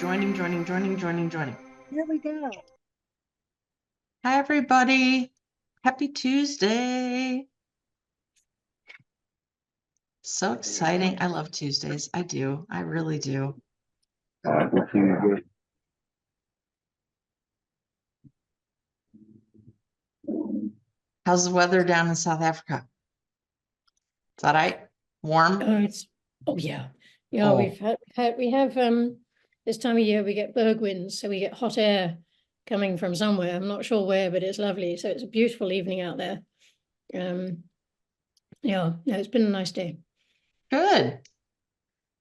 Joining. Here we go. Hi, everybody. Happy Tuesday. So exciting. I love Tuesdays. I do. I really do. How's the weather down in South Africa? Is that right? Warm? Yeah. Oh. We have this time of year we get berg winds, so we get hot air coming from somewhere. I'm not sure where, but it's lovely. So it's a beautiful evening out there. Yeah, no, it's been a nice day. Good.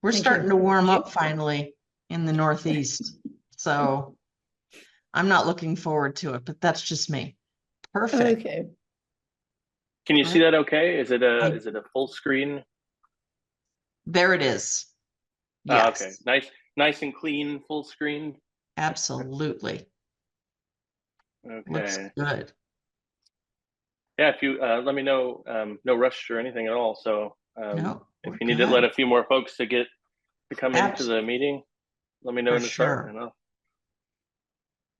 We're Thank starting you. to warm up finally in the Northeast. So I'm not looking forward to it, but that's just me. Perfect. Okay. Can you see that okay? Is it I- a full screen? There it is. Okay. Yes, Nice and clean full screen. absolutely. Looks Okay. good. Yeah, if you let me know, no rush or anything at all. So No, if we're you need to let good. a few more folks to come into the meeting, let me know For when to start. sure.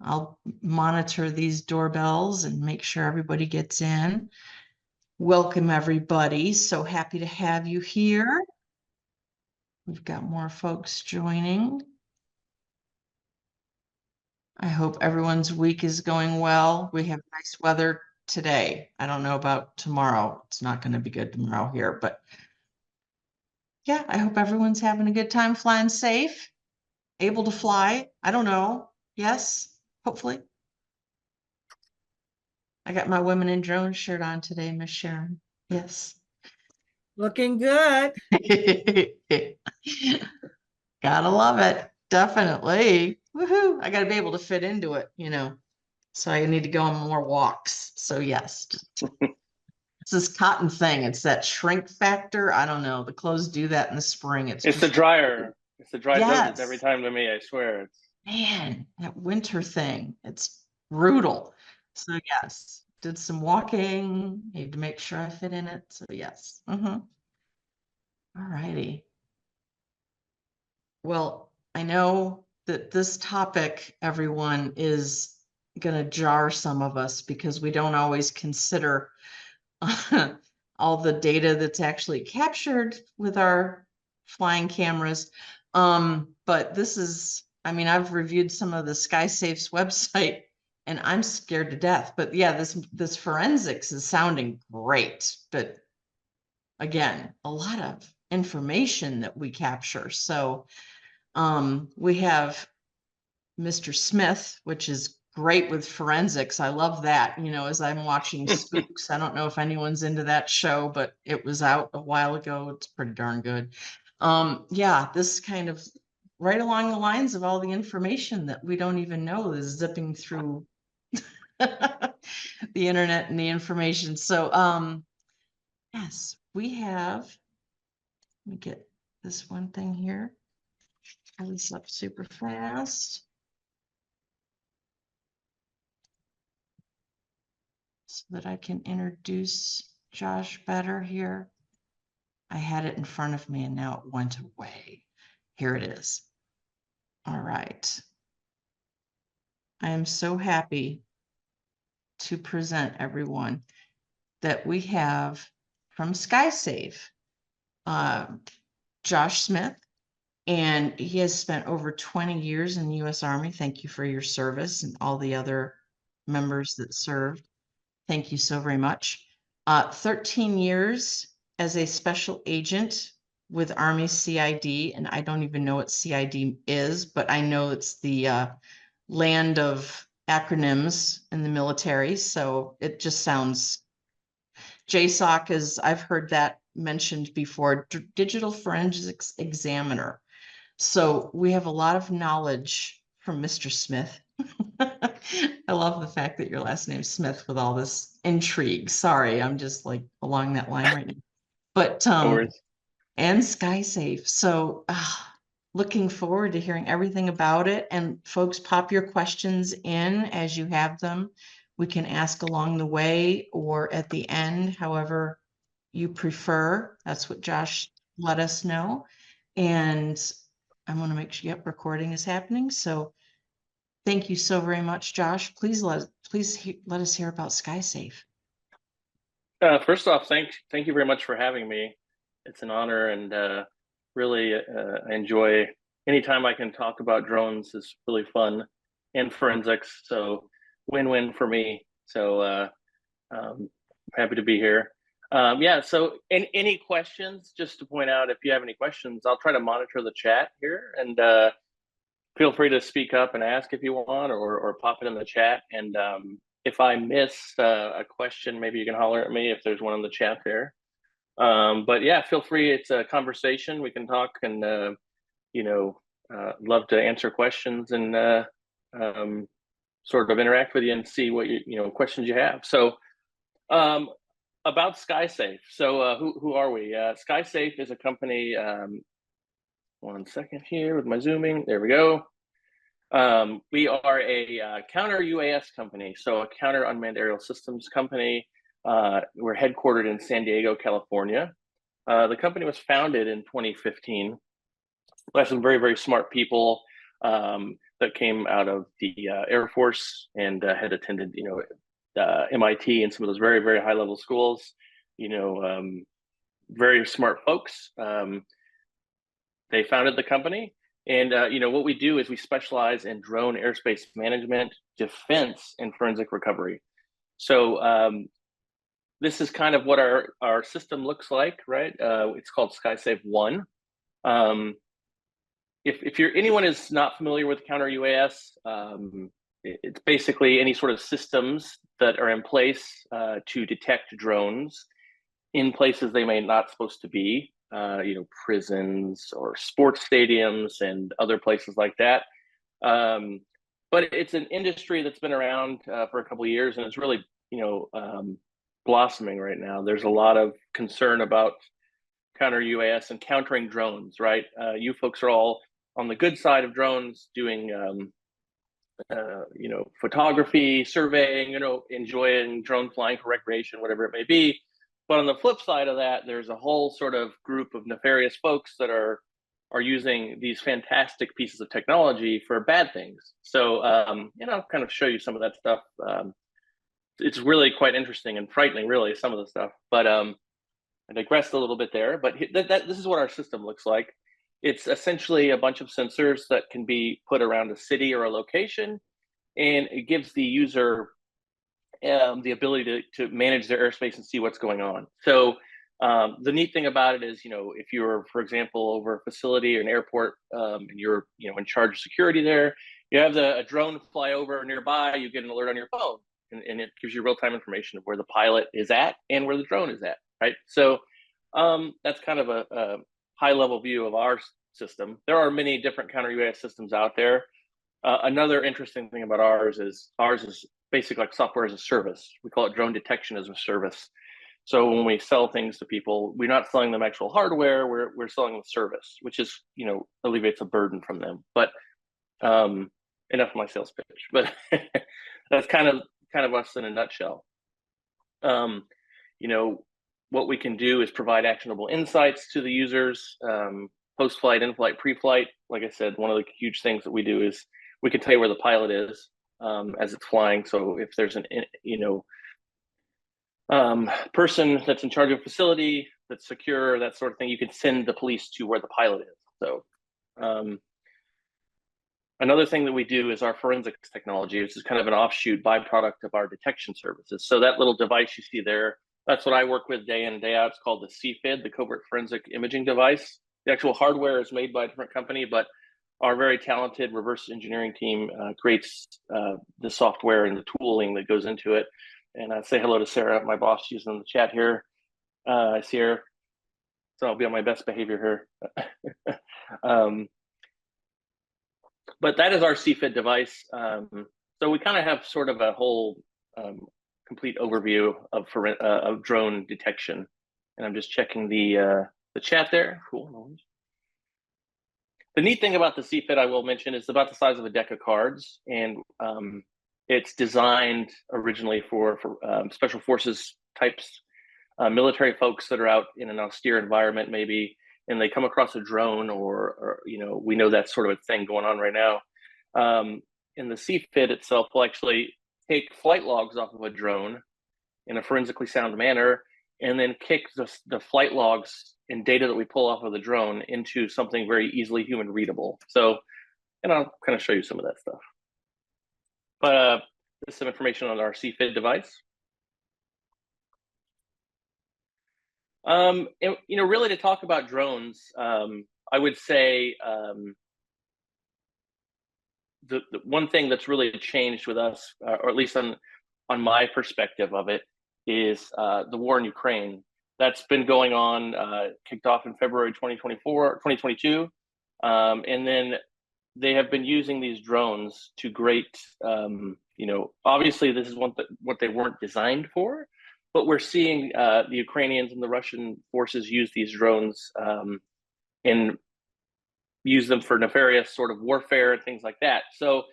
I'll monitor these doorbells and make sure everybody gets in. Welcome, everybody. So happy to have you here. We've got more folks joining. I hope everyone's week is going well. We have nice weather today. I don't know about tomorrow. It's not going to be good tomorrow here, but yeah, I hope everyone's having a good time, flying safe, able to fly. I don't know. Yes, hopefully. I got my Women in Drones shirt on today, Miss Sharon. Yes. Looking good. Gotta love it. Definitely. Woohoo. I gotta be able to fit into it, So I need to go on more walks. So yes. It's this cotton thing. It's that shrink factor. I don't know. The clothes do that in the spring. It's The just dryer. It's the dry does it every yes. time to me. I swear. Man, that winter thing. It's brutal. So yes, did some walking. Need to make sure I fit in it. So yes. All righty. Well, I know that this topic, everyone, is going to jar some of us because we don't always consider all the data that's actually captured with our flying cameras. But this is, I've reviewed some of the SkySafe's website and I'm scared to death. But yeah, this forensics is sounding great. But again, a lot of information that we capture. So we have Mr. Smith, which is great with forensics. I love that, as I'm watching Spooks. I don't know if anyone's into that show, but it was out a while ago. It's pretty darn good. Yeah, this is kind of right along the lines of all the information that we don't even know is zipping through the internet and the information. So yes, we have, let me get this one thing here. Pull this up super fast. So that I can introduce Josh better here. I had it in front of me and now it went away. Here it is. All right. I am so happy to present everyone that we have from SkySafe, Josh Smith, and he has spent over 20 years in the U.S. Army. Thank you for your service and all the other members that served. Thank you so very much. 13 years as a special agent with Army CID, and I don't even know what CID is, but I know it's the land of acronyms in the military. So it just sounds JSOC, is I've heard that mentioned before, Digital Forensics Examiner. So we have a lot of knowledge from Mr. Smith. I love the fact that your last name's Smith with all this intrigue. Sorry, I'm just like along that line right now. But No worries. and SkySafe. So looking forward to hearing everything about it. And folks, pop your questions in as you have them. We can ask along the way or at the end, however you prefer. That's what Josh let us know. And I want to make sure, yep, recording is happening. So thank you so very much, Josh. Please let us hear about SkySafe. First off, thank you very much for having me. It's an honor, and really I enjoy anytime I can talk about drones. Is really fun, and forensics. So win-win for me. So happy to be here. Yeah. So any questions? Just to point out, if you have any questions, I'll try to monitor the chat here, and feel free to speak up and ask if you want, or pop it in the chat. And if I miss a question, maybe you can holler at me if there's one in the chat there. But yeah, feel free. It's a conversation. We can talk, and love to answer questions, and sort of interact with you and see what questions you have. So about SkySafe. So who are we? SkySafe is a company. One second here with my zooming. There we go. We are a counter UAS company, so a counter unmanned aerial systems company. We're headquartered in San Diego, California. The company was founded in 2015 by some very, very smart people that came out of the Air Force and had attended, MIT and some of those very, very high level schools. Very smart folks. They founded the company. And what we do is we specialize in drone airspace management, defense, and forensic recovery. So this is kind of what our system looks like, right? It's called SkySafe 1. If anyone is not familiar with counter UAS, it's basically any sort of systems that are in place to detect drones in places they may not supposed to be. Prisons or sports stadiums and other places like that. But it's an industry that's been around for a couple of years, and it's really, blossoming right now. There's a lot of concern about counter UAS and countering drones, right? You folks are all on the good side of drones, doing, photography, surveying, enjoying drone flying for recreation, whatever it may be. But on the flip side of that, there's a whole sort of group of nefarious folks that are using these fantastic pieces of technology for bad things. So, kind of show you some of that stuff. It's really quite interesting and frightening, really, some of the stuff. But I digressed a little bit there. But this is what our system looks like. It's essentially a bunch of sensors that can be put around a city or a location, and it gives the user the ability to manage their airspace and see what's going on. So the neat thing about it is, if you're, for example, over a facility or an airport, and you're, in charge of security there, you have a drone fly over nearby, you get an alert on your phone, and it gives you real-time information of where the pilot is at and where the drone is at, right? So that's kind of a high-level view of our system. There are many different counter UAS systems out there. Another interesting thing about ours is basically like software as a service. We call it drone detection as a service. So when we sell things to people, we're not selling them actual hardware. We're selling them service, which is, alleviates a burden from them. But enough of my sales pitch. But that's kind of us in a nutshell. What we can do is provide actionable insights to the users, post-flight, in-flight, pre-flight. Like I said, one of the huge things that we do is we can tell you where the pilot is as it's flying. So if there's an, person that's in charge of a facility that's secure, that sort of thing, you can send the police to where the pilot is. So another thing that we do is our forensics technology, which is kind of an offshoot byproduct of our detection services. So that little device you see there, that's what I work with day in and day out. It's called the CFID, the Covert Forensic Imaging Device. The actual hardware is made by a different company, but our very talented reverse engineering team creates the software and the tooling that goes into it. And I say hello to Sarah, my boss. She's in the chat here. I see her, so I'll be on my best behavior here. But that is our CFID device. So we kind of have sort of a whole complete overview of drone detection. And I'm just checking the chat there. Cool. The neat thing about the CFID, I will mention, is about the size of a deck of cards, and it's designed originally for special forces types, military folks that are out in an austere environment, maybe, and they come across a drone, or we know that's sort of a thing going on right now. And the CFID itself will actually take flight logs off of a drone in a forensically sound manner, and then kick the flight logs and data that we pull off of the drone into something very easily human readable. So, and I'll kind of show you some of that stuff. But there's some information on our CFID device. And, really to talk about drones, I would say the one thing that's really changed with us, or at least on my perspective of it, is the war in Ukraine. That's been going on, kicked off in February 2022. And then they have been using these drones to great, obviously this is what they weren't designed for, but we're seeing the Ukrainians and the Russian forces use these drones and use them for nefarious sort of warfare and things like that. So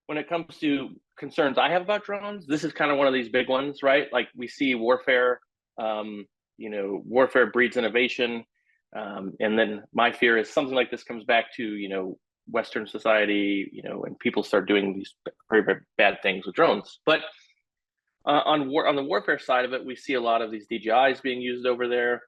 when it comes to concerns I have about drones, this is kind of one of these big ones, right? Like we see warfare, warfare breeds innovation. And then my fear is something like this comes back to, Western society, and people start doing these very, very bad things with drones. But on the warfare side of it, we see a lot of these DJIs being used over there.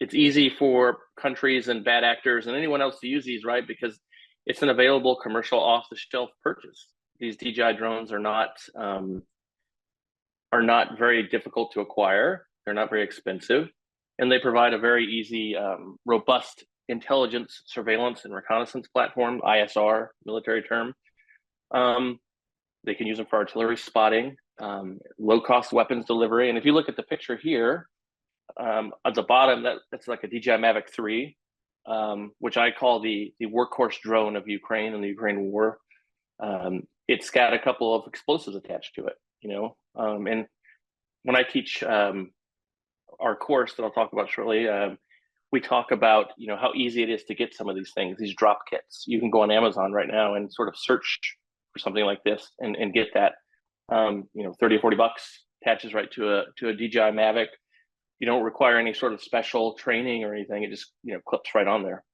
It's easy for countries and bad actors and anyone else to use these, right? Because it's an available commercial off-the-shelf purchase. These DJI drones are not very difficult to acquire. They're not very expensive, and they provide a very easy, robust intelligence, surveillance, and reconnaissance platform, ISR, military term. They can use them for artillery spotting, low-cost weapons delivery. And if you look at the picture here, at the bottom, that's like a DJI Mavic 3, which I call the workhorse drone of Ukraine and the Ukraine war. It's got a couple of explosives attached to it, and when I teach our course that I'll talk about shortly, we talk about, how easy it is to get some of these things, these drop kits. You can go on Amazon right now and sort of search for something like this and get that, 30 or 40 bucks, attaches right to a DJI Mavic. You don't require any sort of special training or anything. It just, clips right on there.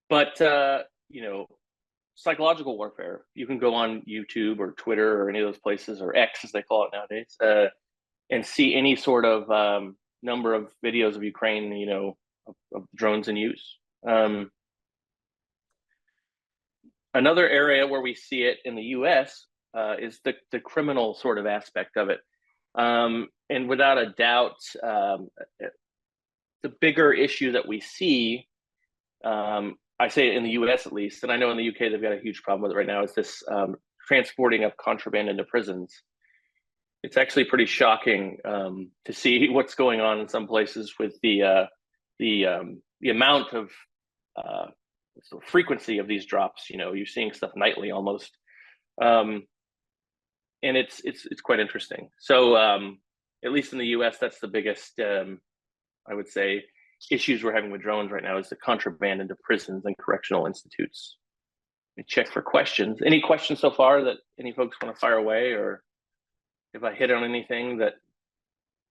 But psychological warfare, you can go on YouTube or Twitter or any of those places, or X as they call it nowadays, and see any sort of number of videos of Ukraine, of drones in use. Another area where we see it in the US is the criminal sort of aspect of it. And without a doubt, the bigger issue that we see, I say in the US at least, and I know in the UK they've got a huge problem with it right now, is this transporting of contraband into prisons. It's actually pretty shocking to see what's going on in some places with the amount of frequency of these drops. You're seeing stuff nightly almost, and it's quite interesting. So at least in the US, that's the biggest, I would say, issues we're having with drones right now, is the contraband into prisons and correctional institutes. Let me check for questions. Any questions so far that any folks want to fire away, or if I hit on anything that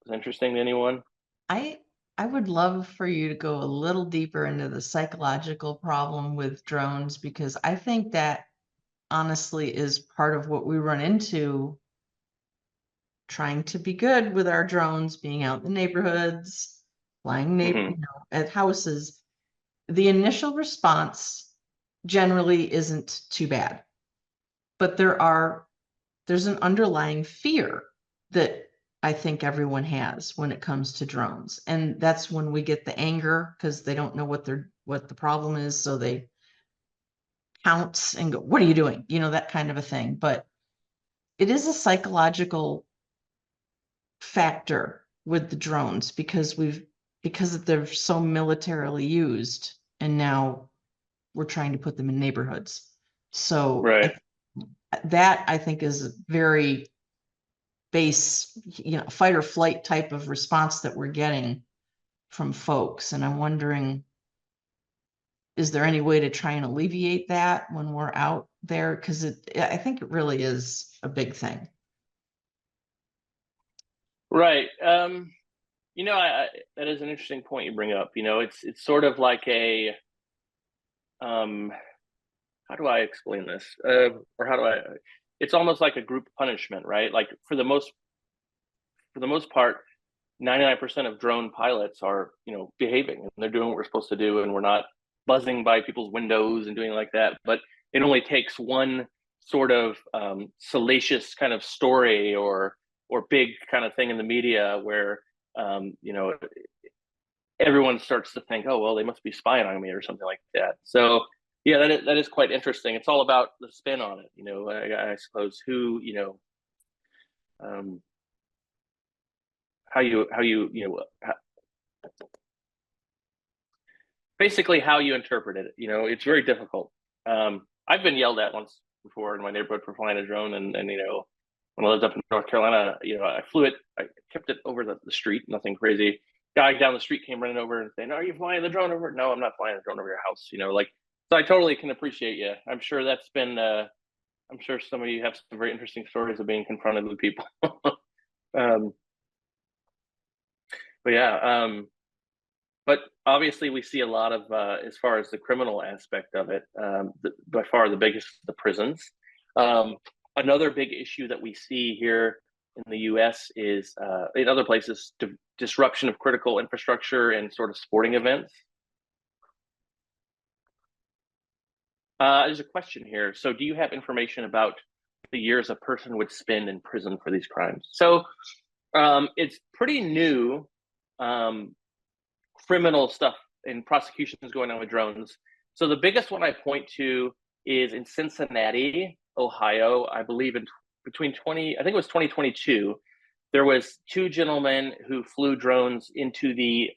was interesting to anyone? I would love for you to go a little deeper into the psychological problem with drones, because I think that honestly is part of what we run into trying to be good with our drones, being out in the neighborhoods, flying at houses. The initial response generally isn't too bad, but there's an underlying fear that I think everyone has when it comes to drones. And that's when we get the anger, because they don't know what the problem is. So they pounce and go, "What are you doing?" That kind of a thing. But it is a psychological factor with the drones, because they're so militarily used, and now we're trying to put them in neighborhoods. So Right. that I think is very base, fight or flight type of response that we're getting from folks. And I'm wondering, is there any way to try and alleviate that when we're out there? Because I think it really is a big thing. Right. That is an interesting point you bring up. It's sort of like a how do I explain this? Or how do I? It's almost like a group punishment, right? Like for the most part, 99% of drone pilots are behaving and they're doing what we're supposed to do, and we're not buzzing by people's windows and doing like that. But it only takes one sort of salacious kind of story or big kind of thing in the media where everyone starts to think, oh well, they must be spying on me or something like that. So yeah, that is quite interesting. It's all about the spin on it, I suppose. Who how you basically how you interpret it. It's very difficult. I've been yelled at once before in my neighborhood for flying a drone, and when I lived up in North Carolina, I flew it. I kept it over the street, nothing crazy. Guy down the street came running over and saying, "Are you flying the drone over?" No, I'm not flying the drone over your house. So I totally can appreciate you. I'm sure that's been. I'm sure some of you have some very interesting stories of being confronted with people. um, but yeah, but obviously we see a lot of as far as the criminal aspect of it, by far the biggest, the prisons. Another big issue that we see here in the US is in other places, disruption of critical infrastructure and sort of sporting events. There's a question here. So do you have information about the years a person would spend in prison for these crimes? So it's pretty new criminal stuff and prosecutions going on with drones. So the biggest one I point to is in Cincinnati, Ohio. I believe I think it was 2022, there was two gentlemen who flew drones into the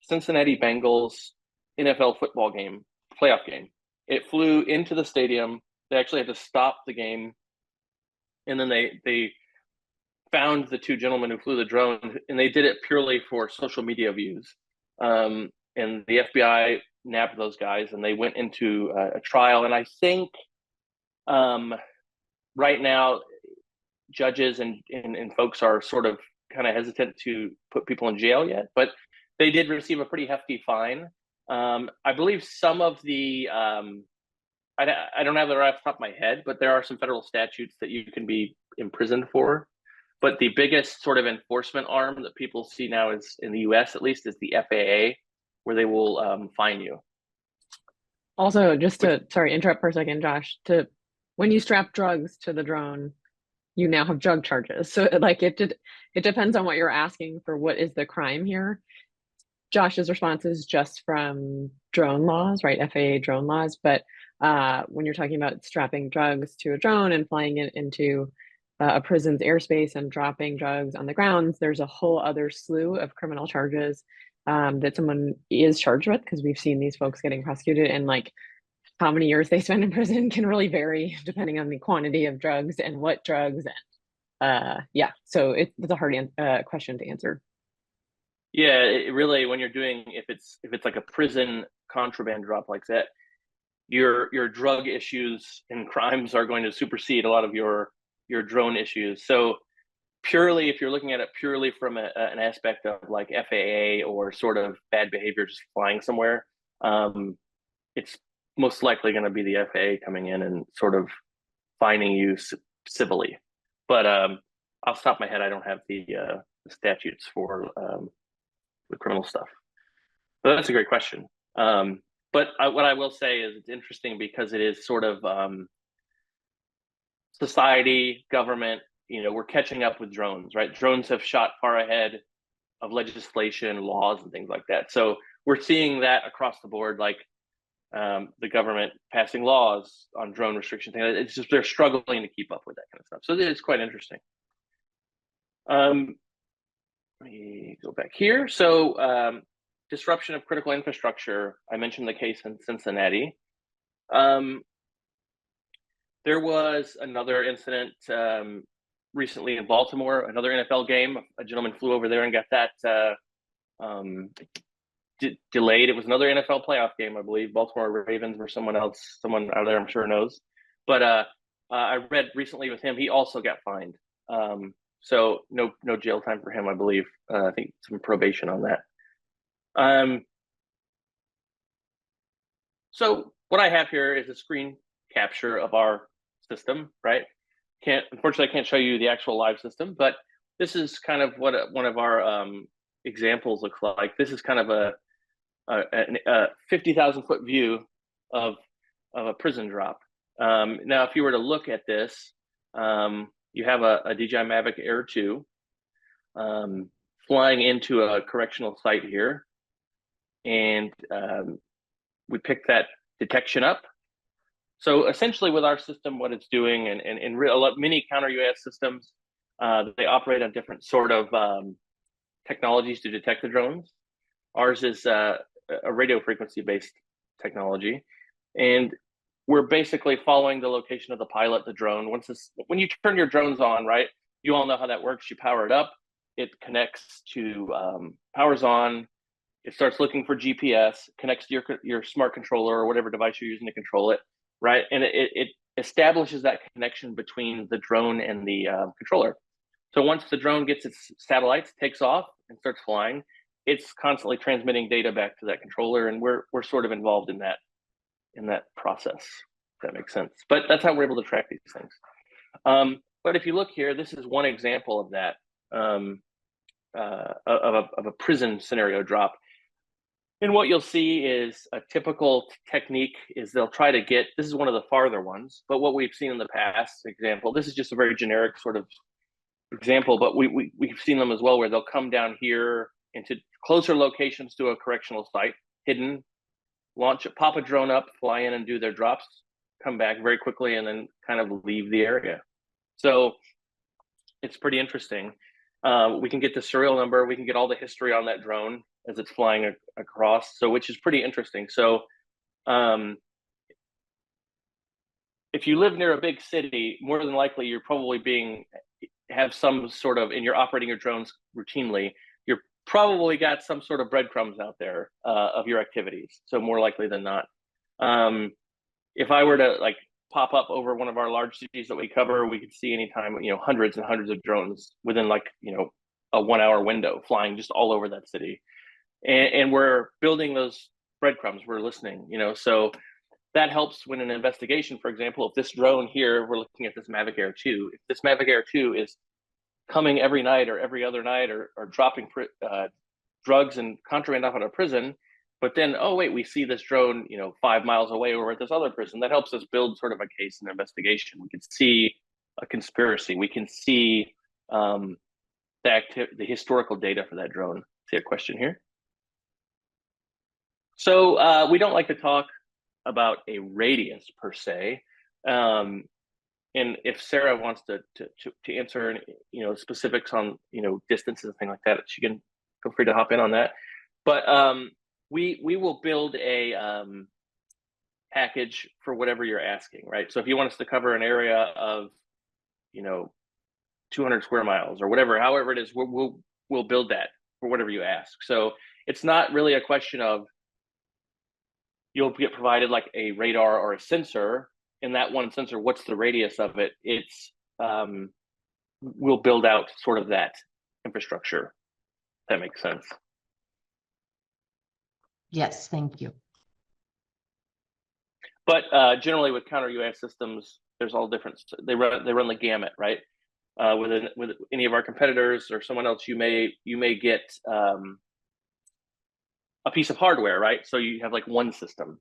Cincinnati Bengals NFL football game, playoff game. It flew into the stadium. They actually had to stop the game, and then they found the two gentlemen who flew the drone, and they did it purely for social media views. And the FBI nabbed those guys, and they went into a trial. And I think right now, judges and folks are sort of kind of hesitant to put people in jail yet, but they did receive a pretty hefty fine. I believe some of the I don't have it right off the top of my head, but there are some federal statutes that you can be imprisoned for. But the biggest sort of enforcement arm that people see now is in the US, at least, is the FAA, where they will fine you. Also, just to interrupt for a second, Josh, when you strap drugs to the drone, you now have drug charges. So like it depends on what you're asking for. What is the crime here? Josh's response is just from drone laws, right? FAA drone laws. But when you're talking about strapping drugs to a drone and flying it into a prison's airspace and dropping drugs on the grounds, there's a whole other slew of criminal charges that someone is charged with, because we've seen these folks getting prosecuted, and like how many years they spend in prison can really vary depending on the quantity of drugs and what drugs. And yeah, so it's a hard question to answer. Yeah, it really, when you're doing, if it's like a prison contraband drop like that, your drug issues and crimes are going to supersede a lot of your drone issues. So purely, if you're looking at it purely from an aspect of like FAA or sort of bad behavior just flying somewhere, it's most likely going to be the FAA coming in and sort of fining you civilly. But off the top of my head, I don't have the statutes for the criminal stuff. But that's a great question. But what I will say is it's interesting because it is sort of society, government, we're catching up with drones, right? Drones have shot far ahead of legislation, laws, and things like that. So we're seeing that across the board, like the government passing laws on drone restriction things. It's just they're struggling to keep up with that kind of stuff. So it's quite interesting. Let me go back here. So disruption of critical infrastructure. I mentioned the case in Cincinnati. There was another incident recently in Baltimore, another NFL game. A gentleman flew over there and got that delayed. It was another NFL playoff game, I believe. Baltimore Ravens or someone else, someone out there I'm sure knows. But I read recently with him, he also got fined. So no jail time for him, I believe. I think some probation on that. So what I have here is a screen capture of our system, right? Unfortunately, I can't show you the actual live system, but this is kind of what one of our examples looks like. This is kind of a 50,000 foot view of a prison drop. Now, if you were to look at this, you have a DJI Mavic Air 2 flying into a correctional site here, and we pick that detection up. So essentially with our system, what it's doing, and many counter-UAS systems, they operate on different sort of technologies to detect the drones. Ours is a radio frequency-based technology. And we're basically following the location of the pilot, the drone. When you turn your drones on, right, you all know how that works. You power it up, it connects to, powers on, it starts looking for GPS, connects to your smart controller or whatever device you're using to control it, right? And it establishes that connection between the drone and the controller. So once the drone gets its satellites, takes off and starts flying, it's constantly transmitting data back to that controller, and we're sort of involved in that process, if that makes sense. But that's how we're able to track these things. But if you look here, this is one example of that, of a prison scenario drop. And what you'll see is a typical technique is they'll try to get, this is one of the farther ones, but what we've seen in the past example, this is just a very generic sort of example, but we've seen them as well, where they'll come down here into closer locations to a correctional site, hidden, launch it, pop a drone up, fly in and do their drops, come back very quickly, and then kind of leave the area. So it's pretty interesting. We can get the serial number, we can get all the history on that drone as it's flying across, so which is pretty interesting. So if you live near a big city, more than likely you're probably have some sort of, and you're operating your drones routinely, you're probably got some sort of breadcrumbs out there of your activities. So more likely than not. If I were to like pop up over one of our large cities that we cover, we could see anytime, hundreds and hundreds of drones within like, a 1 hour window flying just all over that city. And we're building those breadcrumbs, we're listening, so that helps when an investigation, for example, if this drone here, we're looking at this Mavic Air 2, if this Mavic Air 2 is coming every night or every other night or dropping drugs and contraband off at a prison, but then, oh wait, we see this drone, 5 miles away over at this other prison, that helps us build sort of a case and investigation. We can see a conspiracy. We can see the historical data for that drone. See a question here? So we don't like to talk about a radius per se. And if Sarah wants to answer, specifics on, distances and things like that, she can feel free to hop in on that. But we will build a package for whatever you're asking, right? So if you want us to cover an area of, 200 square miles or whatever, however it is, we'll build that for whatever you ask. So it's not really a question of, you'll get provided like a radar or a sensor, and that one sensor, what's the radius of it? It's we'll build out sort of that infrastructure. If that makes sense. Yes, thank you. But generally with counter UAS systems, there's all different. They run the gamut, right? With any of our competitors or someone else, you may get a piece of hardware, right? So you have like one system.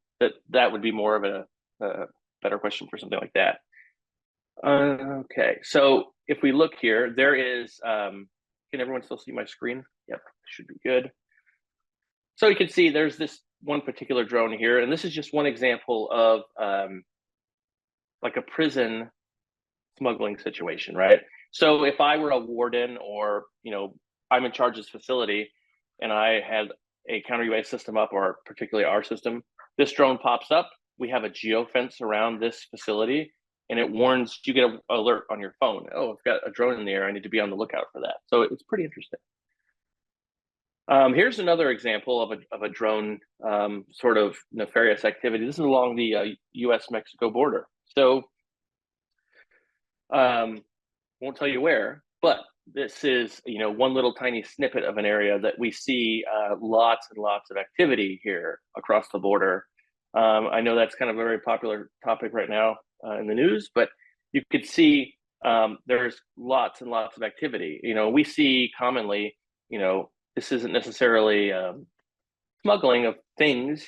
That would be more of a better question for something like that. Okay, so if we look here, there is, can everyone still see my screen? Yep, should be good. So you can see there's this one particular drone here, and this is just one example of like a prison smuggling situation, right? So if I were a warden or, I'm in charge of this facility and I had a counter UAS system up, or particularly our system, this drone pops up, we have a geofence around this facility, and it warns, you get an alert on your phone. Oh, I've got a drone in the air, I need to be on the lookout for that. So it's pretty interesting. Here's another example of a drone sort of nefarious activity. This is along the US-Mexico border. So won't tell you where, but this is, one little tiny snippet of an area that we see lots and lots of activity here across the border. I know that's kind of a very popular topic right now in the news, but you could see there's lots and lots of activity. We see commonly, this isn't necessarily smuggling of things.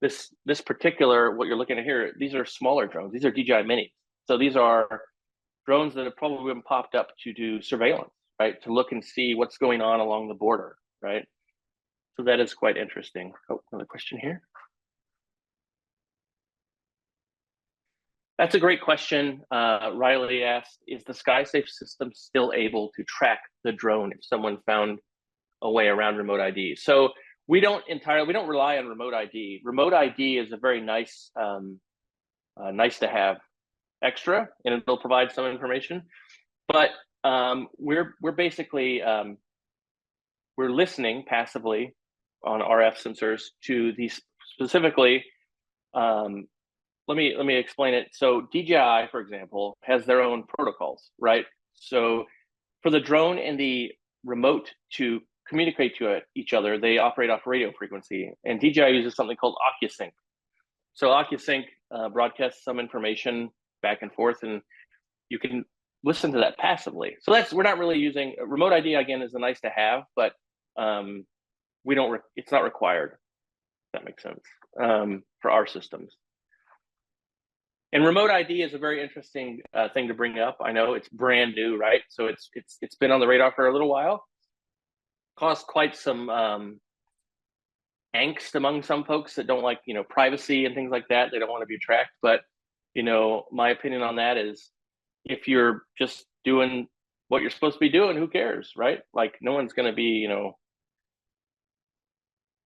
This particular, what you're looking at here, these are smaller drones. These are DJI minis. So these are drones that have probably been popped up to do surveillance, right? To look and see what's going on along the border, right? So that is quite interesting. Oh, another question here. That's a great question. Riley asked, is the SkySafe system still able to track the drone if someone found a way around remote ID? So we don't rely on remote ID. Remote ID is a very nice, nice to have extra, and it'll provide some information. But we're basically we're listening passively on RF sensors to these specifically. Let me explain it. So DJI, for example, has their own protocols, right? So for the drone and the remote to communicate to each other, they operate off radio frequency, and DJI uses something called OcuSync. So OcuSync broadcasts some information back and forth, and you can listen to that passively. So we're not really using remote ID. Again, is a nice to have, but it's not required. If that makes sense for our systems. And remote ID is a very interesting thing to bring up. I know it's brand new, right? So it's been on the radar for a little while. Caused quite some angst among some folks that don't like, privacy and things like that. They don't want to be tracked. But, my opinion on that is, if you're just doing what you're supposed to be doing, who cares, right? Like, no one's going to be,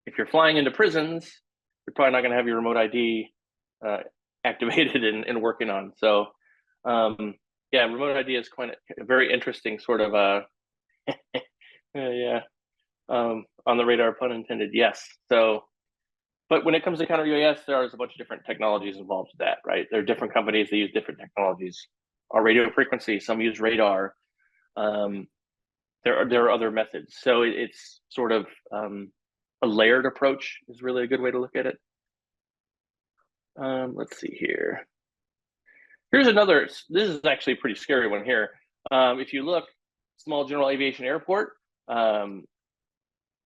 if you're flying into prisons, you're probably not going to have your remote ID activated and working on. So, yeah, remote ID is quite a very interesting sort of, yeah, on the radar, pun intended. Yes. So, but when it comes to counter UAS, there's a bunch of different technologies involved with that, right? There are different companies that use different technologies. Our radio frequency, some use radar. There are other methods. So it's sort of a layered approach is really a good way to look at it. Let's see here. Here's another. This is actually a pretty scary one here. If you look, small general aviation airport.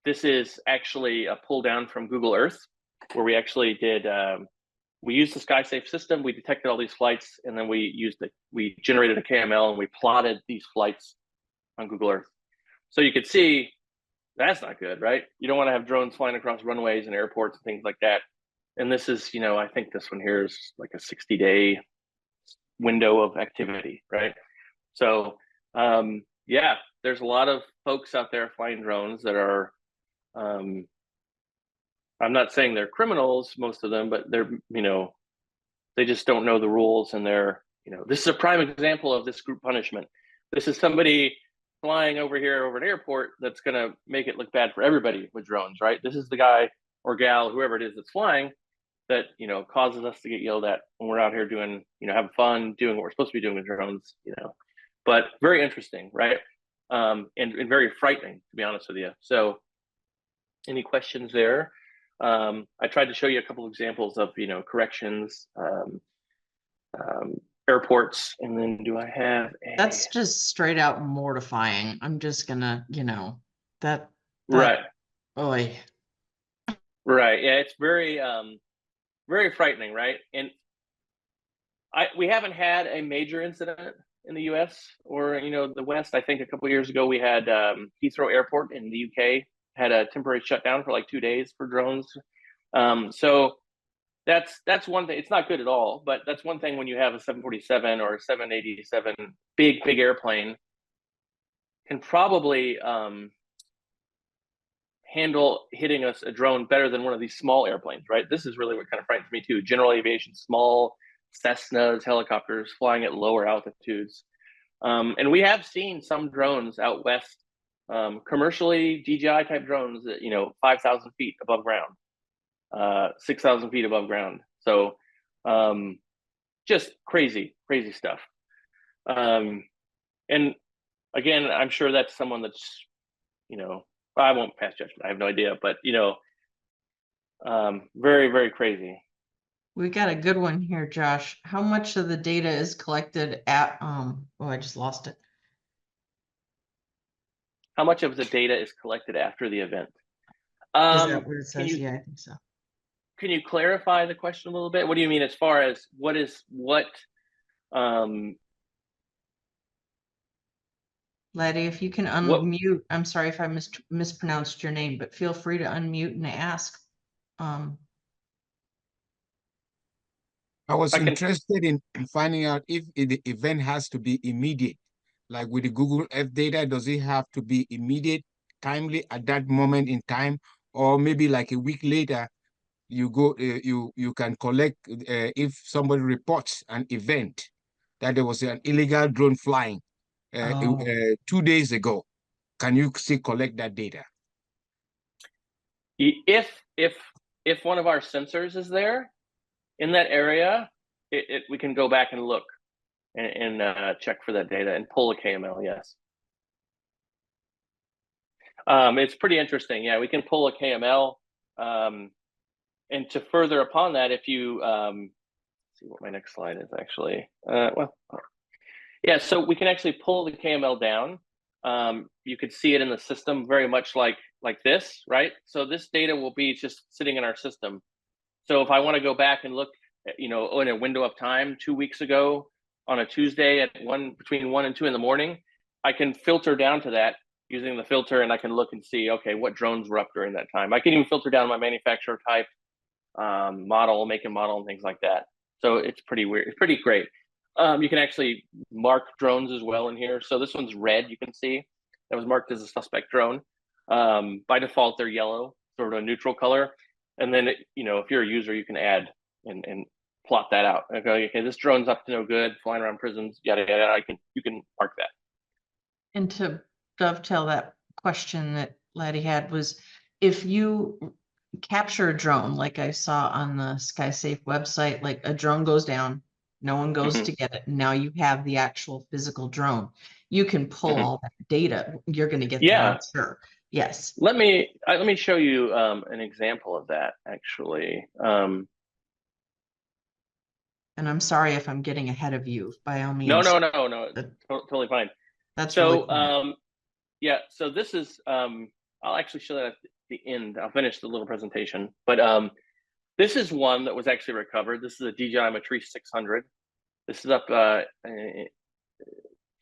This is actually a pull down from Google Earth, where we actually did. We used the SkySafe system. We detected all these flights, and then we generated a KML and we plotted these flights on Google Earth. So you could see that's not good, right? You don't want to have drones flying across runways and airports and things like that. And this is, I think this one here is like a 60-day window of activity, right? So, yeah, there's a lot of folks out there flying drones that are, I'm not saying they're criminals, most of them, but they're, they just don't know the rules, and they're, this is a prime example of this group punishment. This is somebody flying over here over an airport that's going to make it look bad for everybody with drones, right? This is the guy or gal, whoever it is that's flying, that, causes us to get yelled at when we're out here doing, having fun, doing what we're supposed to be doing with drones, but very interesting, right? And very frightening, to be honest with you. So any questions there? I tried to show you a couple examples of, corrections, airports, and then do I have That's just straight out mortifying. I'm just gonna, that right. Oy. Right. Yeah, it's very very frightening, right? And we haven't had a major incident in the US or the West. I think a couple of years ago we had Heathrow Airport in the UK had a temporary shutdown for like 2 days for drones. So that's one thing. It's not good at all, but that's one thing when you have a 747 or a 787 big airplane can probably handle hitting a drone better than one of these small airplanes, right? This is really what kind of frightens me too. General aviation, small Cessnas, helicopters flying at lower altitudes. And we have seen some drones out west, commercially DJI type drones that, 5,000 feet above ground. 6,000 feet above ground. So just crazy stuff. And again, I'm sure that's someone that's, I won't pass judgment. I have no idea, but very, very crazy. We got a good one here, Josh. How much of the data is collected at, oh, I just lost it. How much of the data is collected after the event? Is that what it Can says? you Yeah, I think so. can you clarify the question a little bit? What do you mean as far as what? Laddie, if you can What unmute, I'm sorry if I mispronounced your name, but feel free to unmute and ask. I was I can? interested in finding out if the event has to be immediate. Like with the Google Earth data, does it have to be immediate, timely at that moment in time? Or maybe like a week later, you go, you can collect if somebody reports an event that there was an illegal drone flying Oh. 2 days ago. Can you still collect that data? If one of our sensors is there in that area, we can go back and look and check for that data and pull a KML. Yes. It's pretty interesting. Yeah, we can pull a KML. And to further upon that, if you see what my next slide is actually, yeah, so we can actually pull the KML down. You could see it in the system very much like this, right? So this data will be just sitting in our system. So if I want to go back and look, in a window of time 2 weeks ago on a Tuesday at between 1 and 2 in the morning, I can filter down to that using the filter, and I can look and see, okay, what drones were up during that time. I can even filter down my manufacturer type, model, make and model, and things like that. So it's pretty weird. It's pretty great. You can actually mark drones as well in here. So this one's red, you can see. That was marked as a suspect drone. By default, they're yellow, sort of a neutral color. And then, if you're a user, you can add and plot that out. Okay, this drone's up to no good, flying around prisons, yada, yada. You can mark that. And to dovetail that question that Laddie had was, if you capture a drone, like I saw on the SkySafe website, like a drone goes down, no one goes to get it. Now you have the actual physical drone. You can pull all that data. You're going to get that, I'm sure. Yes. Let me show you an example of that, actually. And I'm sorry if I'm getting ahead of you, by all means. No, totally fine. That's so. really cool. Yeah, so this is. I'll actually show that at the end. I'll finish the little presentation, but this is one that was actually recovered. This is a DJI Matrice 600. This is up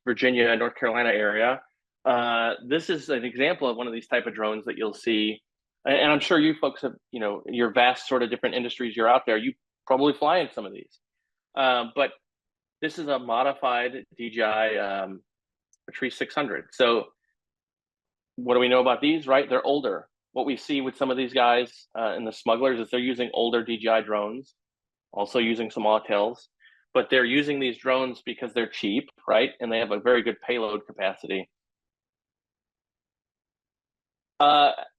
Virginia, North Carolina area. This is an example of one of these type of drones that you'll see, and I'm sure you folks have, your vast sort of different industries you're out there, you probably fly in some of these. But this is a modified DJI Matrice 600. So what do we know about these, right? They're older. What we see with some of these guys and the smugglers is they're using older DJI drones, also using some Autels, but they're using these drones because they're cheap, right? And they have a very good payload capacity.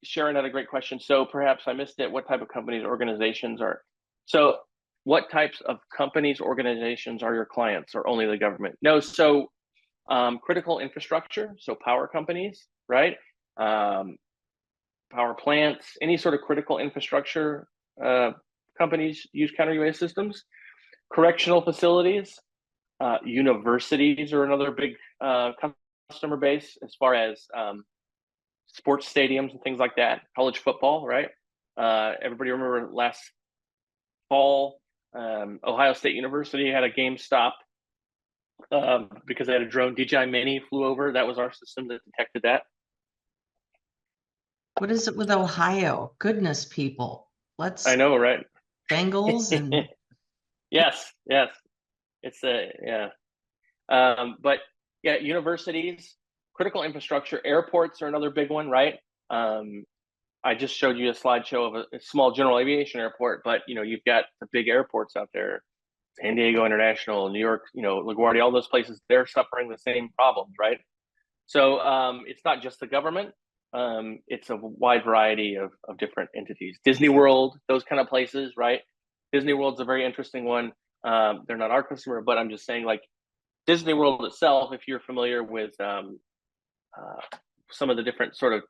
Sharon had a great question. So perhaps I missed it. What type of companies, organizations are? So what types of companies, organizations are your clients, or only the government? No, so critical infrastructure, so power companies, right? Power plants, any sort of critical infrastructure companies use counter-UAS systems. Correctional facilities, universities are another big customer base as far as sports stadiums and things like that. College football, right? Everybody remember last fall, Ohio State University had a game stop because they had a drone. DJI Mini flew over. That was our system that detected that. What is it with Ohio? Goodness, people. I know, right? Bengals and yes. It's yeah. But yeah, universities, critical infrastructure, airports are another big one, right? I just showed you a slideshow of a small general aviation airport, but you've got the big airports out there, San Diego International, New York, LaGuardia, all those places, they're suffering the same problems, right? So it's not just the government. It's a wide variety of different entities. Disney World, those kind of places, right? Disney World's a very interesting one. They're not our customer, but I'm just saying, like, Disney World itself, if you're familiar with some of the different sort of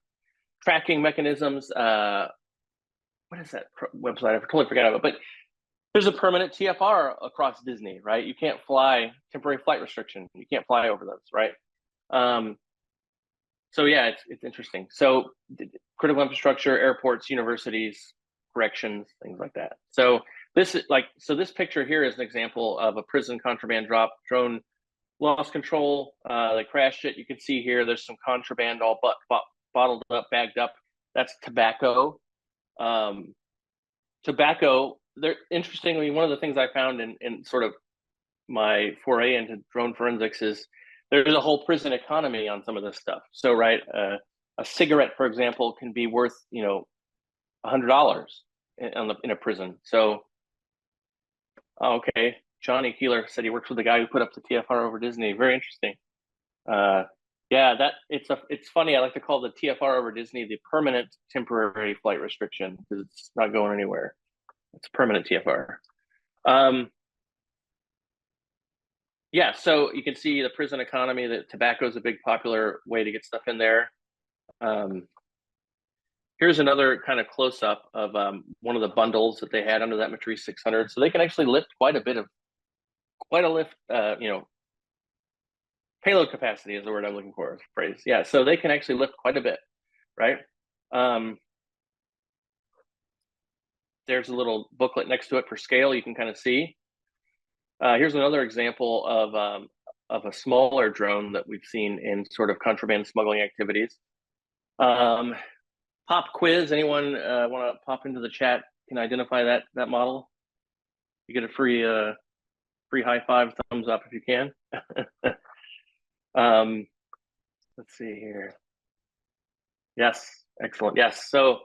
tracking mechanisms. What is that website? I totally forgot about it. But there's a permanent TFR across Disney, right? You can't fly, temporary flight restriction. You can't fly over those, right? So yeah, it's interesting. So critical infrastructure, airports, universities, corrections, things like that. So this picture here is an example of a prison contraband drone lost control. They crashed it. You can see here there's some contraband all bottled up, bagged up. That's tobacco. Tobacco. Interestingly, one of the things I found in sort of my foray into drone forensics is there's a whole prison economy on some of this stuff. So, right, a cigarette, for example, can be worth $100 in a prison. So, okay, Johnny Keeler said he works with the guy who put up the TFR over Disney. Very interesting. Yeah, it's funny. I like to call the TFR over Disney the permanent temporary flight restriction because it's not going anywhere. It's permanent TFR. Yeah, so you can see the prison economy, that tobacco is a big popular way to get stuff in there. Here's another kind of close-up of one of the bundles that they had under that Matrice 600. So they can actually lift quite a lift, payload capacity is the word I'm looking for, phrase. Yeah, so they can actually lift quite a bit, right? There's a little booklet next to it for scale you can kind of see. Here's another example of a smaller drone that we've seen in sort of contraband smuggling activities. Pop quiz. Anyone want to pop into the chat? Can identify that model? You get a free high five, thumbs up if you can. Let's see here. Yes, excellent. Yes. So,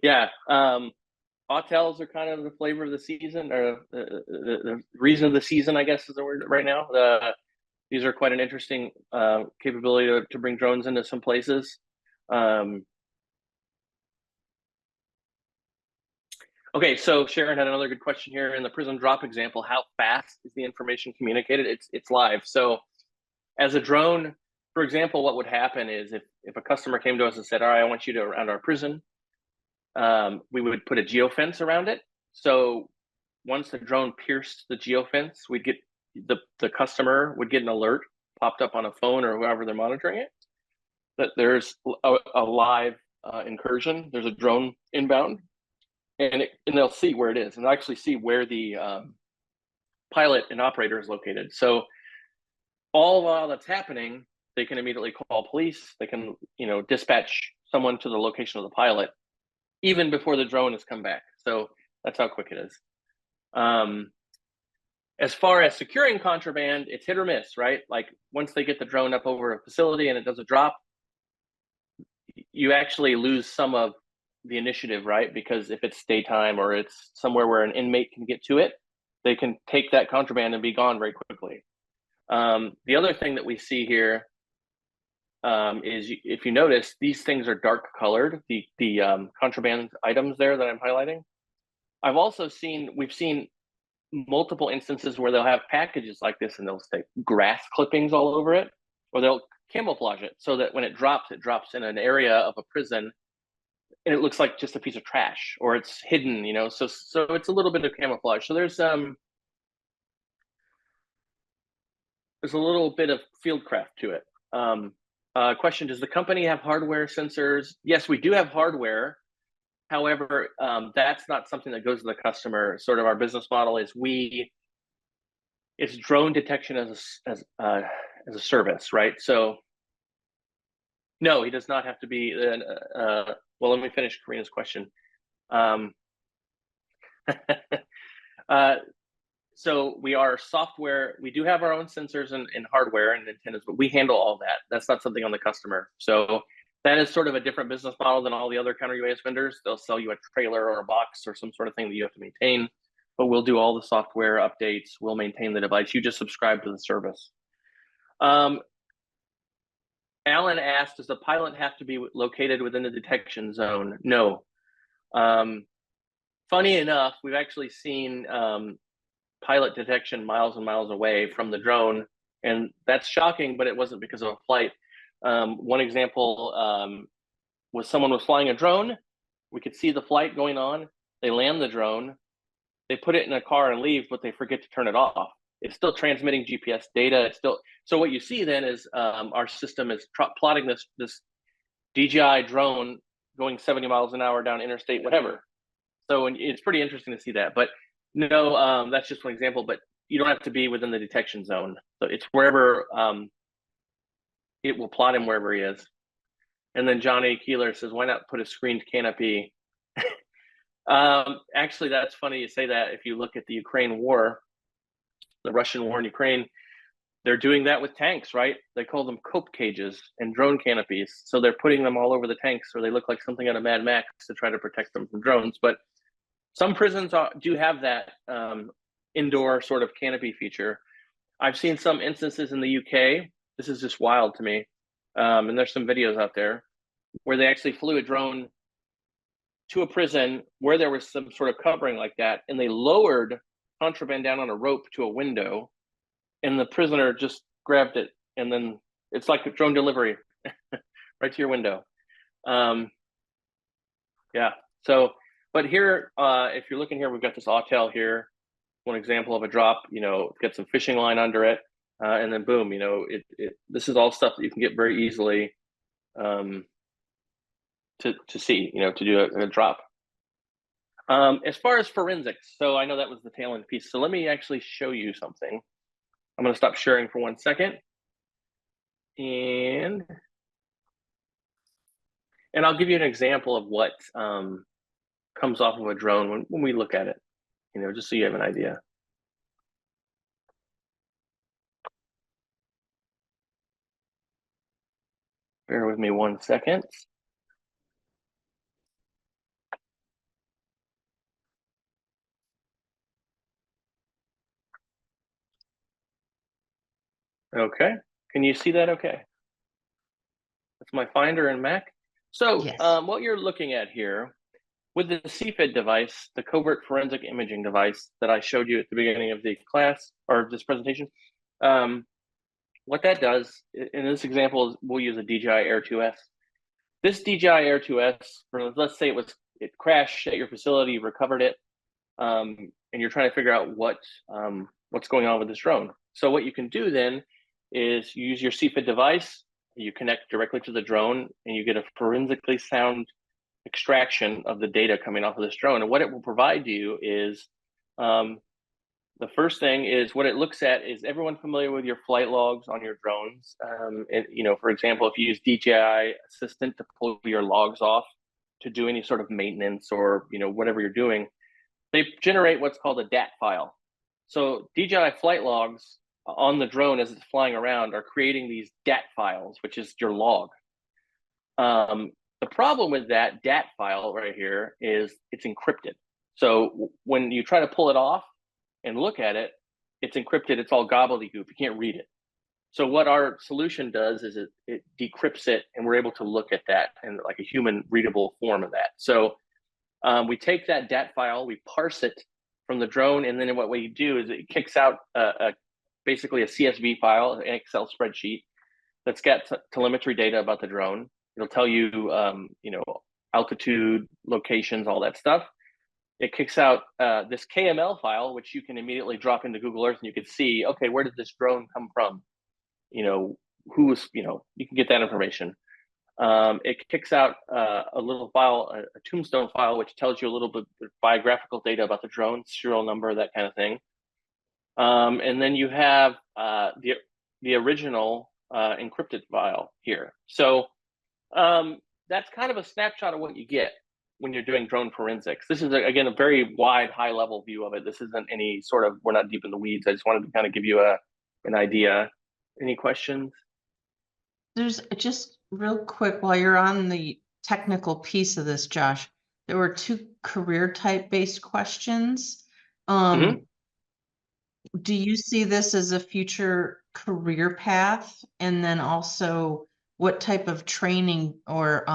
yeah. Hotels are kind of the flavor of the season, or the reason of the season, I guess is the word right now. These are quite an interesting capability to bring drones into some places. Okay, so Sharon had another good question here. In the prison drop example, how fast is the information communicated? It's live. So as a drone, for example, what would happen is if a customer came to us and said, all right, I want you to around our prison, we would put a geofence around it. So once the drone pierced the geofence, we'd get the customer would get an alert popped up on a phone or whoever they're monitoring it that there's a live incursion. There's a drone inbound, and they'll see where it is, and they'll actually see where the pilot and operator is located. So all while that's happening, they can immediately call police. They can dispatch someone to the location of the pilot even before the drone has come back. So that's how quick it is. As far as securing contraband, it's hit or miss, right? Like once they get the drone up over a facility and it does a drop, you actually lose some of the initiative, right? Because if it's daytime or it's somewhere where an inmate can get to it, they can take that contraband and be gone very quickly. The other thing that we see here is if you notice, these things are dark colored, the contraband items there that I'm highlighting. We've seen multiple instances where they'll have packages like this and they'll say grass clippings all over it, or they'll camouflage it so that when it drops in an area of a prison and it looks like just a piece of trash, or it's hidden, so it's a little bit of camouflage. So there's a little bit of fieldcraft to it. Question, does the company have hardware sensors? Yes, we do have hardware. However, that's not something that goes to the customer. Sort of our business model is it's drone detection as a service, right? So no, he does not have to be. Well, let me finish Karina's question. So we are software. We do have our own sensors and hardware and antennas, but we handle all that. That's not something on the customer. So that is sort of a different business model than all the other counter UAS vendors. They'll sell you a trailer or a box or some sort of thing that you have to maintain, but we'll do all the software updates. We'll maintain the device. You just subscribe to the service. Alan asked, does the pilot have to be located within the detection zone? No. Funny enough, we've actually seen pilot detection miles and miles away from the drone And that's shocking, but it wasn't because of a flight. One example was someone was flying a drone. We could see the flight going on. They land the drone, they put it in a car and leave, but they forget to turn it off. It's still transmitting GPS data. It's still, so what you see then is our system is plotting this DJI drone going 70 miles an hour down interstate, whatever. So it's pretty interesting to see that. But no, that's just one example. But you don't have to be within the detection zone. So it's wherever it will plot him wherever he is. And then Johnny Keeler says, why not put a screened canopy? Actually, that's funny you say that. If you look at the Ukraine war, the Russian war in Ukraine, they're doing that with tanks, right? They call them cope cages and drone canopies. So they're putting them all over the tanks so they look like something out of Mad Max to try to protect them from drones. But some prisons do have that indoor sort of canopy feature. I've seen some instances in the UK. This is just wild to me. And there's some videos out there where they actually flew a drone to a prison where there was some sort of covering like that, and they lowered contraband down on a rope to a window, and the prisoner just grabbed it, and then it's like a drone delivery right to your window. Yeah. So, but here, if you're looking here, we've got this autel here, one example of a drop. You know, get some fishing line under it, and then boom. You know, this is all stuff that you can get very easily. To see, you know, to do a drop. As far as forensics, so I know that was the tail end piece. So let me actually show you something. I'm going to stop sharing for 1 second. And I'll give you an example of what comes off of a drone when we look at it, you know, just so you have an idea. Bear with me 1 second. Okay, can you see that okay? That's my Finder in Mac. So Yes. what you're looking at here with the CFID device, the covert forensic imaging device that I showed you at the beginning of the class or this presentation, what that does, in this example, we'll use a DJI Air 2S. This DJI Air 2S, let's say it crashed at your facility, you recovered it, and you're trying to figure out what's going on with this drone. So what you can do then is you use your CFID device, you connect directly to the drone, and you get a forensically sound extraction of the data coming off of this drone. And what it will provide you is, the first thing is what it looks at is, everyone familiar with your flight logs on your drones? And, you know, for example, if you use DJI Assistant to pull your logs off to do any sort of maintenance or, you know, whatever you're doing, they generate what's called a DAT file. So DJI flight logs on the drone as it's flying around are creating these DAT files, which is your log. The problem with that DAT file right here is it's encrypted. So when you try to pull it off and look at it, it's encrypted, it's all gobbledygook, you can't read it. So what our solution does is it decrypts it, and we're able to look at that in like a human readable form of that. So we take that DAT file, we parse it from the drone, and then what we do is it kicks out basically a CSV file, an Excel spreadsheet that's got telemetry data about the drone. It'll tell you, you know, altitude, locations, all that stuff. It kicks out this KML file, which you can immediately drop into Google Earth, and you can see, okay, where did this drone come from? You know, who was, you know, you can get that information. It kicks out a little file, a tombstone file, which tells you a little bit of biographical data about the drone, serial number, that kind of thing. And then you have the original encrypted file here. So that's kind of a snapshot of what you get when you're doing drone forensics. This is, again, a very wide, high-level view of it. This isn't any sort of, we're not deep in the weeds. I just wanted to kind of give you an idea. Any questions? There's just real quick, while you're on the technical piece of this, Josh, there were 2 career type based questions. Do you see this as a future career path? And then also, what type of training or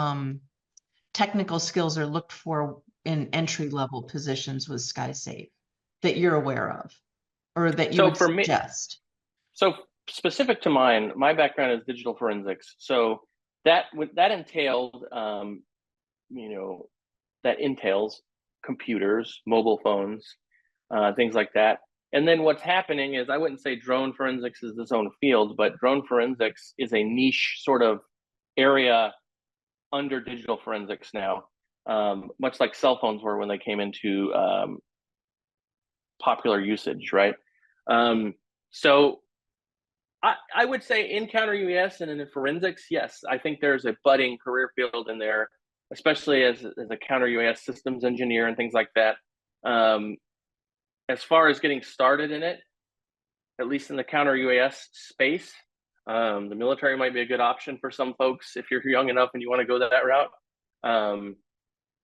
technical skills are looked for in entry level positions with SkySafe that you're aware of, or that you would suggest? So specific to mine, my background is digital forensics. So that entailed, that entails computers, mobile phones, things like that. And then what's happening is, I wouldn't say drone forensics is its own field, but drone forensics is a niche sort of area under digital forensics now, much like cell phones were when they came into popular usage, right? So I would say in counter UAS and in forensics, yes, I think there's a budding career field in there, especially as a counter UAS systems engineer and things like that. As far as getting started in it, at least in the counter UAS space, the military might be a good option for some folks if you're young enough and you want to go that route.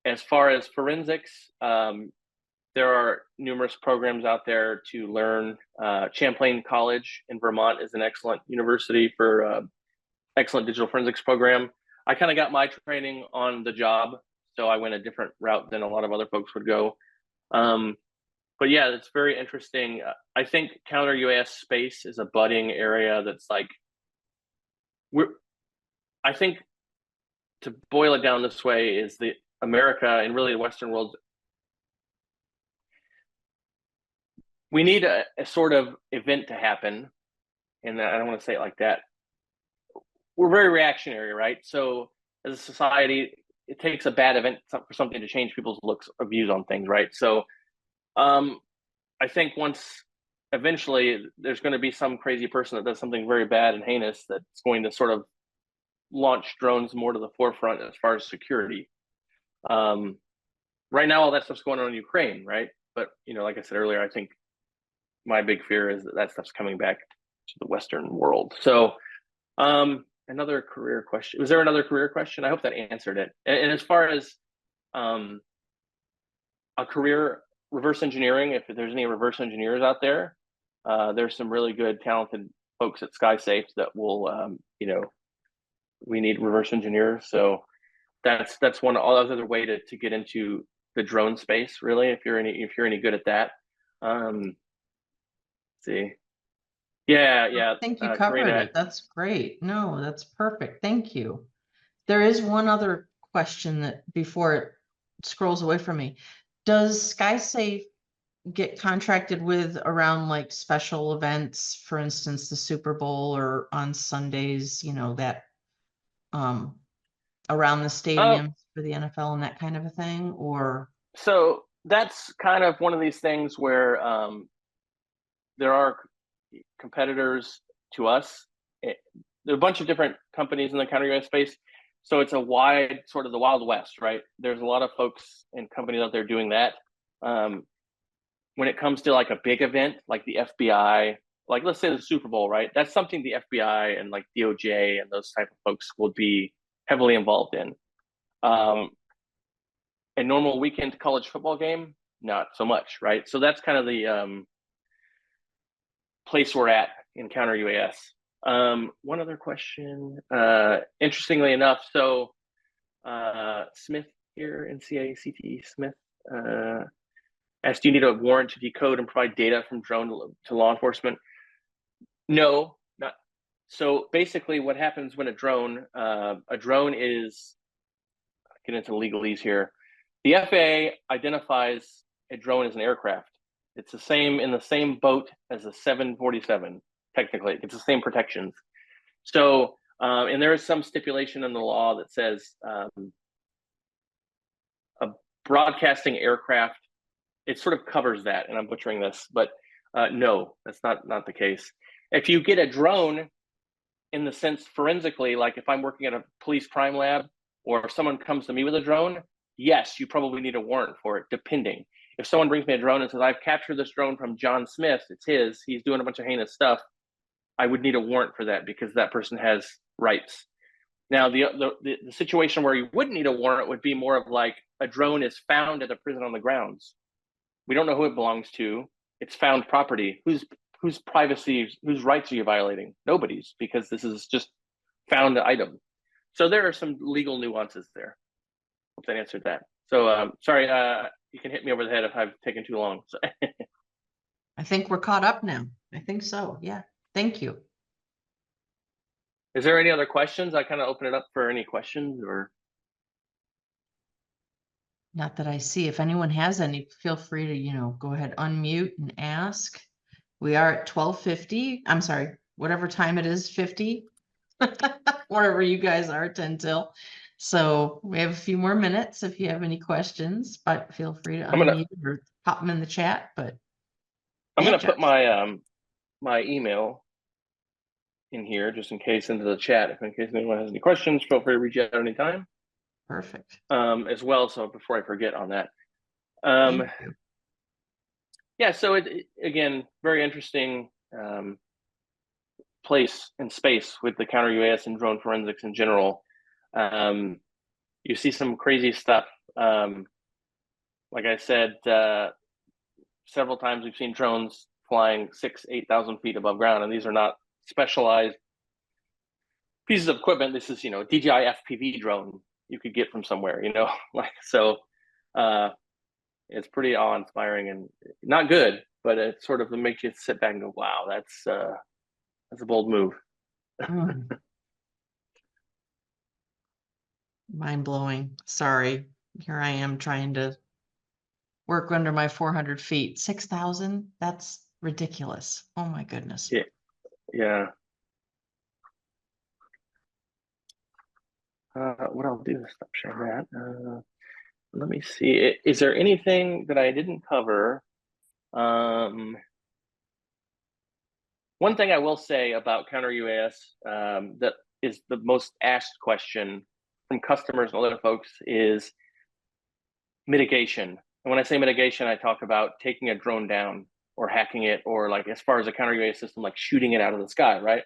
As far as forensics, there are numerous programs out there to learn. Champlain College in Vermont is an excellent university for excellent digital forensics program. I kind of got my training on the job, so I went a different route than a lot of other folks would go. But yeah, it's very interesting. I think counter UAS space is a budding area that's like, I think to boil it down this way is the America and really the Western world, we need a sort of event to happen. And I don't want to say it like that. We're very reactionary, right? So as a society, it takes a bad event for something to change people's looks or views on things, right? So I think once eventually there's going to be some crazy person that does something very bad and heinous that's going to sort of launch drones more to the forefront as far as security. Right now, all that stuff's going on in Ukraine, right? But, like I said earlier, I think my big fear is that stuff's coming back to the Western world. So another career question. Was there another career question? I hope that answered it. And as far as a career, reverse engineering, if there's any reverse engineers out there, there's some really good, talented folks at SkySafe that will, we need reverse engineers. So that's one other way to get into the drone space, really, if you're any good at that. Let's see. Yeah. I think you covered Karina. it. That's great. No, that's perfect. Thank you. There is one other question that before it scrolls away from me. Does SkySafe get contracted with around like special events, for instance, the Super Bowl or on Sundays, that around the stadiums for the NFL and that kind of a thing? Or so that's kind of one of these things where there are competitors to us. There are a bunch of different companies in the counter UAS space, so it's a wide sort of the Wild West, right? There's a lot of folks and companies out there doing that. When it comes to like a big event like the FBI, like let's say the Super Bowl, right? That's something the FBI and like DOJ and those type of folks will be heavily involved in. A normal weekend college football game, not so much, right? So that's kind of the place we're at in counter UAS. One other question, interestingly enough, so Smith here, NCACT Smith, asked, do you need a warrant to decode and provide data from drone to law enforcement? No, not. So basically what happens when a drone is, get into legalese here. The FAA identifies a drone as an aircraft. It's the same in the same boat as a 747, technically. It's the same protections. So, and there is some stipulation in the law that says a broadcasting aircraft, it sort of covers that, and I'm butchering this, but no, that's not the case. If you get a drone in the sense forensically, like if I'm working at a police crime lab or if someone comes to me with a drone, yes, you probably need a warrant for it, depending. If someone brings me a drone and says, I've captured this drone from John Smith, it's his, he's doing a bunch of heinous stuff, I would need a warrant for that because that person has rights. Now, the situation where you wouldn't need a warrant would be more of like a drone is found at a prison on the grounds. We don't know who it belongs to. It's found property. Whose privacy, whose rights are you violating? Nobody's, because this is just found item. So there are some legal nuances there. Hope that answered that. So sorry, you can hit me over the head if I've taken too long. So. I think we're caught up now. I think so. Yeah. Thank you. Is there any other questions? I kind of open it up for any questions or. Not that I see. If anyone has any, feel free to, go ahead, unmute and ask. We are at 12:50. I'm sorry, whatever time it is, 50. Wherever you guys are, 10 till. So we have a few more minutes if you have any questions, but feel free to unmute or pop them in the chat. But I'm yeah, gonna put Josh. my my email in here just in case into the chat. If in case anyone has any questions, feel free to reach out anytime. Perfect. As well. So before I forget on that. Thank you. Yeah, so it again, very interesting place and space with the counter UAS and drone forensics in general. You see some crazy stuff. Like I said, several times we've seen drones flying 6,000-8,000 feet above ground, and these are not specialized pieces of equipment. This is, a DJI FPV drone you could get from somewhere, like so. It's pretty awe-inspiring and not good, but it sort of makes you sit back and go, "Wow, that's a bold move." Mind blowing. Sorry. Here I am trying to work under my 400 feet. 6,000? That's ridiculous. Oh my goodness. Yeah. What I'll do is stop sharing that. Let me see. Is there anything that I didn't cover? One thing I will say about counter UAS that is the most asked question from customers and other folks is mitigation. And when I say mitigation, I talk about taking a drone down or hacking it, or like as far as a counter UAS system, like shooting it out of the sky, right?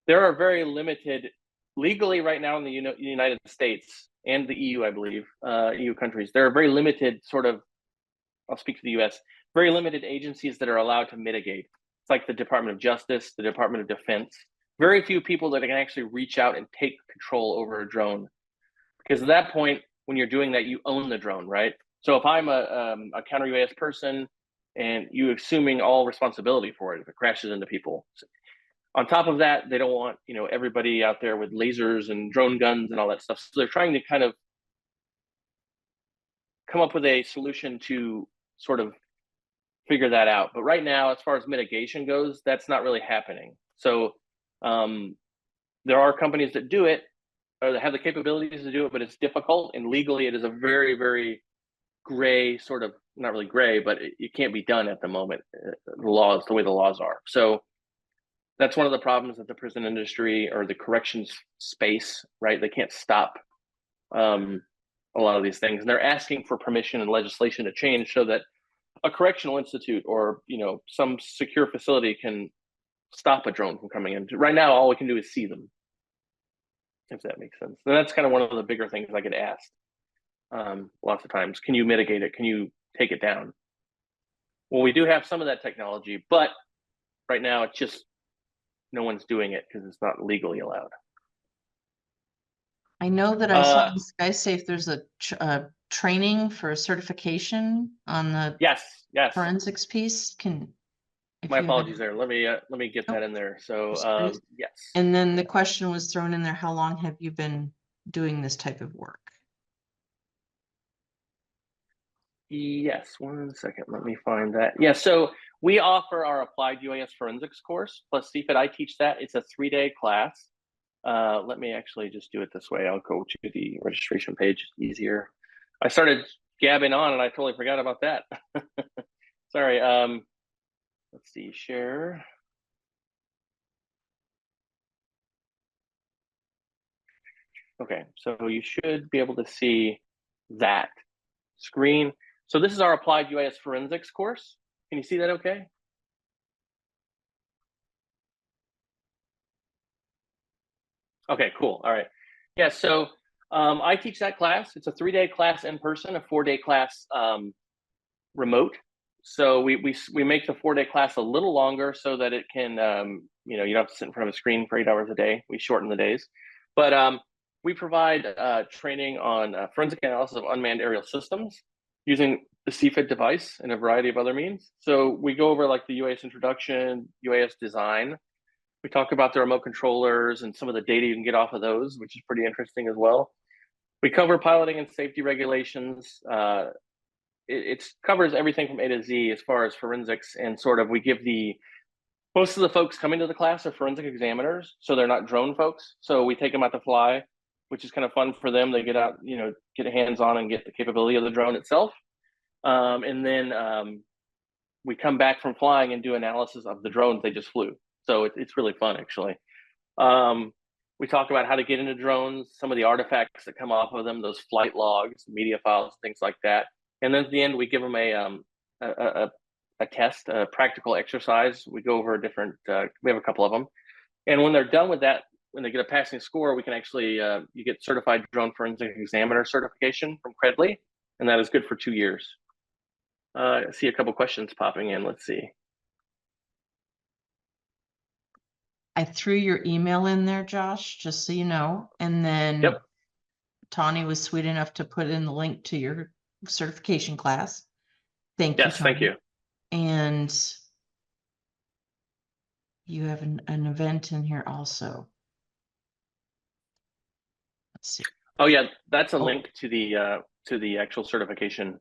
There are very limited, legally right now in the United States and the EU, I believe, EU countries, there are very limited sort of, I'll speak to the US, very limited agencies that are allowed to mitigate. It's like the Department of Justice, the Department of Defense. Very few people that can actually reach out and take control over a drone. Because at that point, when you're doing that, you own the drone, right? So if I'm a counter UAS person and you assuming all responsibility for it if it crashes into people. On top of that, they don't want, everybody out there with lasers and drone guns and all that stuff. So they're trying to kind of come up with a solution to sort of figure that out. But right now, as far as mitigation goes, that's not really happening. So there are companies that do it, or that have the capabilities to do it, but it's difficult. And legally, it is a very, very gray sort of, not really gray, but it can't be done at the moment. The way the laws are. So that's one of the problems that the prison industry or the corrections space, right? They can't stop a lot of these things. And they're asking for permission and legislation to change so that a correctional institute or, some secure facility can stop a drone from coming in. Right now, all we can do is see them, if that makes sense. And that's kind of one of the bigger things I get asked lots of times. Can you mitigate it? Can you take it down? Well, we do have some of that technology, but right now it's just no one's doing it because it's not legally allowed. I know that I saw in SkySafe there's a training for a certification on the Yes. forensics piece. My apologies there. Let me get that in there. So yes. And then the question was thrown in there, how long have you been doing this type of work? Yes, 1 second. Let me find that. Yeah, so we offer our Applied UAS Forensics course plus CFIT. I teach that. It's a 3-day class. Let me actually just do it this way. I'll go to the registration page. It's easier. I started gabbing on and I totally forgot about that. Sorry. Let's see, share. Okay, so you should be able to see that screen. So this is our Applied UAS Forensics course. Can you see that okay? Okay, cool. All right. Yeah, so I teach that class. It's a 3-day class in person, a 4-day class remote. So we make the 4-day class a little longer so that it can, you don't have to sit in front of a screen for 8 hours a day. We shorten the days. But we provide training on forensic analysis of unmanned aerial systems using the CFIT device and a variety of other means. So we go over like the UAS introduction, UAS design. We talk about the remote controllers and some of the data you can get off of those, which is pretty interesting as well. We cover piloting and safety regulations. It covers everything from A to Z as far as forensics, and sort of we give most of the folks coming to the class are forensic examiners, so they're not drone folks. So we take them out to fly, which is kind of fun for them. They get out, get hands on and get the capability of the drone itself. And then we come back from flying and do analysis of the drones they just flew. So it's really fun, actually. We talk about how to get into drones, some of the artifacts that come off of them, those flight logs, media files, things like that. And then at the end, we give them a test, a practical exercise. We go over different, we have a couple of them. And when they're done with that, when they get a passing score, we can actually, you get certified drone forensic examiner certification from Credly, and that is good for 2 years. I see a couple questions popping in. Let's see. I threw your email in there, Josh, just so you know. And then Yep. Tawny was sweet enough to put in the link to your certification class. Thank you. Yes, thank Tawny. you. And you have an event in here also. Let's see. Oh yeah, that's a Oh. link to the actual certification,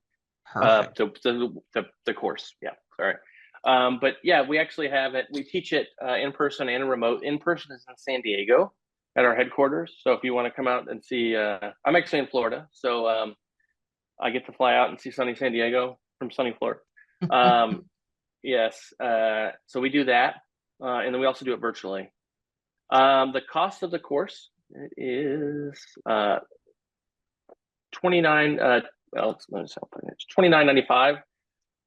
Perfect. the course. Yeah, sorry. But yeah, we actually have it. We teach it in person and remote. In person is in San Diego at our headquarters. So if you want to come out and see, I'm actually in Florida, so I get to fly out and see sunny San Diego from sunny Florida. Yes, so we do that, and then we also do it virtually. The cost of the course is $29. Well, it's $29.95.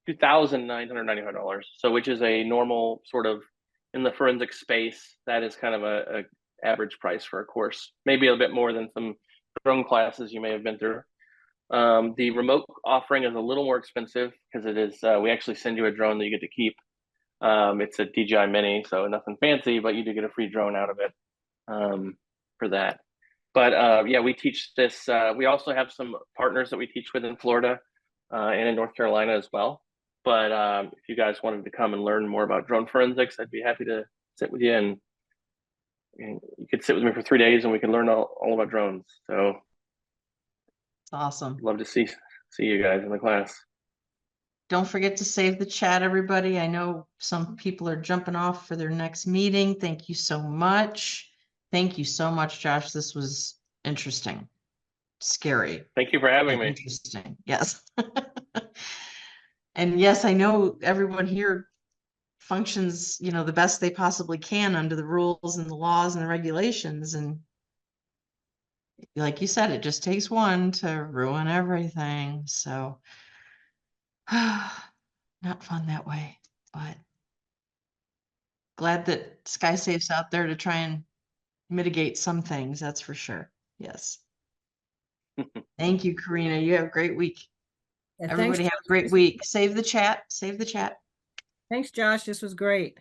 $2,995. So, which is a normal sort of in the forensic space. That is kind of a average price for a course. Maybe a bit more than some drone classes you may have been through. The remote offering is a little more expensive because it is. We actually send you a drone that you get to keep. It's a DJI Mini, so nothing fancy, but you do get a free drone out of it for that. But yeah, we teach this. We also have some partners that we teach with in Florida and in North Carolina as well. But if you guys wanted to come and learn more about drone forensics, I'd be happy to sit with you, and you could sit with me for 3 days and we can learn all about drones. So It's awesome. love to see you guys in the class. Don't forget to save the chat, everybody. I know some people are jumping off for their next meeting. Thank you so much. Thank you so much, Josh. This was interesting, scary. Thank you for having me. Interesting. Yes. And yes, I know everyone here functions, the best they possibly can under the rules and the laws and the regulations. And like you said, it just takes one to ruin everything. So not fun that way, but glad that SkySafe's out there to try and mitigate some things. That's for sure. Yes. Thank you, Karina. You have a great week. Yeah, Everybody have a great week. Save the chat. Save the chat. Thanks, Josh. This was great.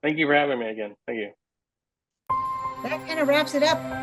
Thank you for having me again. Thank you. That kind of wraps it up.